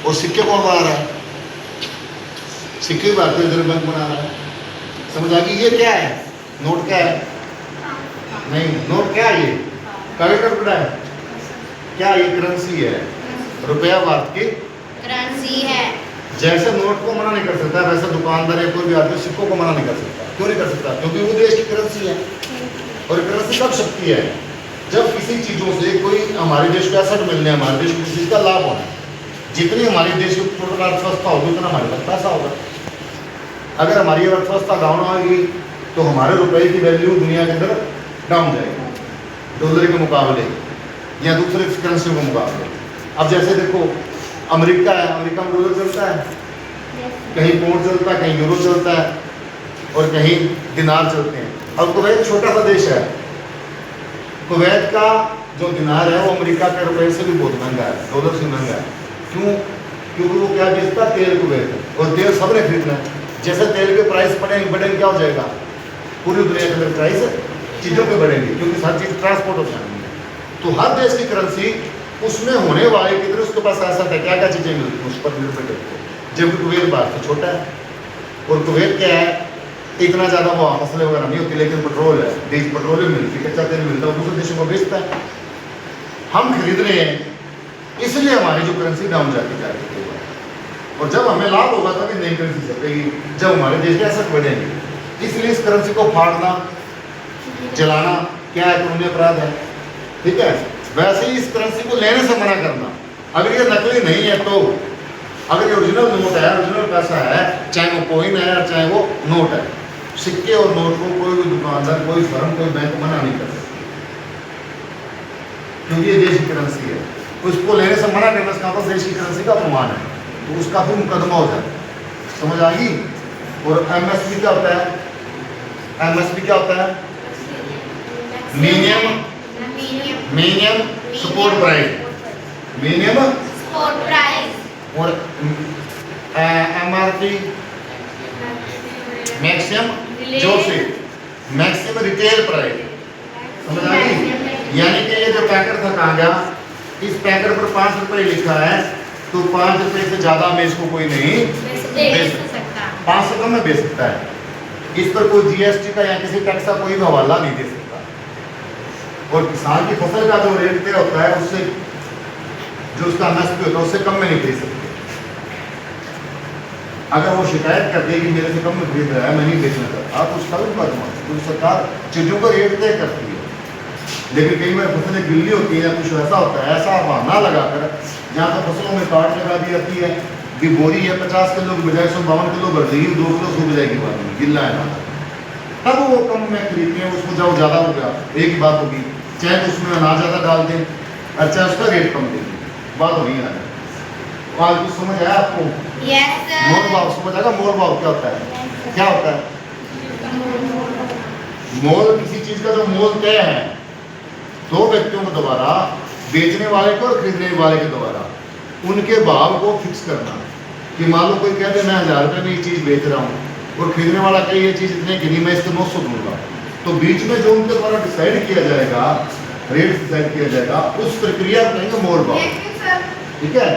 और सिक्के कौन बना रहा है? सिक्के भी भारतीय रिजर्व बैंक बना रहा है। समझ आ गई? ये क्या है? नोट क्या है? नहीं, नोट क्या है? ये कागज का टुकड़ा है। क्या ये करेंसी है? रुपया भारत की करेंसी है। जैसे नोट को मना नहीं कर सकता, वैसे दुकानदार या कोई भी आदमी सिक्कों को मना नहीं कर सकता। क्यों नहीं कर सकता? क्योंकि वो देश की करेंसी है। और करेंसी कब शक्ति है? जब किसी चीज़ों से कोई हमारे देश को एसेट मिलने, हमारे देश को किसी चीज़ का लाभ होना, जितनी हमारे देश की टोटल अर्थव्यवस्था होगी उतना हमारे पास पैसा होगा। अगर हमारी अर्थव्यवस्था डाउन होगी तो हमारे रुपए की वैल्यू दुनिया के अंदर डाउन जाएगी, डॉलर के मुकाबले या दूसरे करेंसियों के मुकाबले। अब जैसे देखो अमेरिका है, अमेरिका में डॉलर चलता है, कहीं पाउंड चलता है, कहीं यूरो चलता है और कहीं दिनार चलते हैं। अब कुवैत छोटा सा देश है, कुवैत का जो दिनार है वो अमेरिका के रुपए से भी बहुत महंगा है, डॉलर से महंगा है। क्यों? क्योंकि वो क्या बेचता है? तेल कुवैत, और तेल सबने खरीदना है। जैसे तेल के प्राइस बढ़ेंगे क्या हो जाएगा? पूरी दुनिया के अंदर प्राइस चीज़ों के बढ़ेंगे, क्योंकि हर चीज़ ट्रांसपोर्ट हो जाएंगी। तो हर देश की करेंसी उसमें होने वाले कितने उसके पास ऐसा है, क्या क्या चीज़ें मिलती हैं उस पर निर्भर करती है। जबकि कुवैत भारत से छोटा है, और कुवैत क्या है, इतना ज़्यादा वो मसले वगैरह नहीं होती, लेकिन पेट्रोल है, देश पेट्रोलियम मिलती है, कच्चा तेल मिलता है, दूसरे देशों को बेचता है। हम खरीद रहे हैं, इसलिए हमारी जो करेंसी डाउन जाती है। और जब हमें लाभ होगा तभी नई करेंसी चलेगी, जब हमारे देश के एसेट बढ़ेंगे। इसलिए इस करेंसी को फाड़ना, चलाना क्या है? कानूनी अपराध है। ठीक है? वैसे ही इस करेंसी को लेने से मना करना, अगर ये नकली नहीं है तो, अगर ये ओरिजिनल नोट है, ओरिजिनल पैसा है, चाहे वो कॉइन है और चाहे वो नोट है, सिक्के और नोट को कोई भी दुकानदार, कोई फर्म, कोई बैंक मना नहीं कर सकती, क्योंकि ये देश की करेंसी है। तो इसको लेने से मना करना इसका मतलब देश की करेंसी का अपमान है, तो उसका फिर मुकदमा हो जाता है। समझ आ गई? और एमएसपी क्या होता है? एमएसपी क्या होता है? Minimum support price, minimum support price. और एमआरपी मैक्सिमम, जो से मैक्सिमम रिटेल प्राइस। समझ आ गई? यानी कि ये जो पैकेट था कहाँ गया? इस पैकेट पर 5 रुपये लिखा है, तो 5 रुपये से ज़्यादा में इसको कोई नहीं बेच सकता, 5 से कम में बेच सकता है। इस पर कोई जीएसटी का या किसी टैक्स का कोई भी हवाला नहीं दे सकता। और किसान की फसल का जो रेट तय होता है, उससे जो उसका एमएसपी होता है उससे कम में नहीं खरीद सकते। अगर वो शिकायत कर दे कि मेरे से कम में खरीद रहा है, मैं नहीं बेचना चाहता, तो उसका भी मुकदमा। तो सरकार चीज़ों का रेट तय करती है, लेकिन कई बार फसलें गिल्ली होती है या कुछ ऐसा होता है, ऐसा बहाना लगाकर जहाँ पर फसलों में काट लगा दी जाती है कि बोरी है 50 किलो की बजाय 152 किलो भर देगी, 2 किलो सूख जाएगी, बाद में गिल्ला है ना, तब वो कम में खरीदते हैं। उसको जब ज़्यादा हो गया, एक ही बात होगी, चाहे तो उसमें अनाज ज़्यादा डाल दें, अच्छा उसका रेट कम देंगे, बात हो रही है। आज कुछ समझ आया आपको? Yes sir. मोल भाव समझ आएगा? मोल भाव क्या होता है? क्या होता है मोल? किसी चीज़ का जो मोल तय है दो व्यक्तियों के द्वारा, बेचने वाले को और खरीदने वाले के द्वारा, उनके भाव को फिक्स करना। कि मान लो कोई कहते मैं 1000 रुपये में ये चीज़ बेच रहा हूँ और खरीदने वाला कहे ये चीज़ इतने की नहीं, मैं इसको 900 दूंगा, तो बीच में जो उनके द्वारा डिसाइड किया जाएगा, रेट डिसाइड किया जाएगा, उस प्रक्रिया को कहेंगे मोल भाव। ठीक है?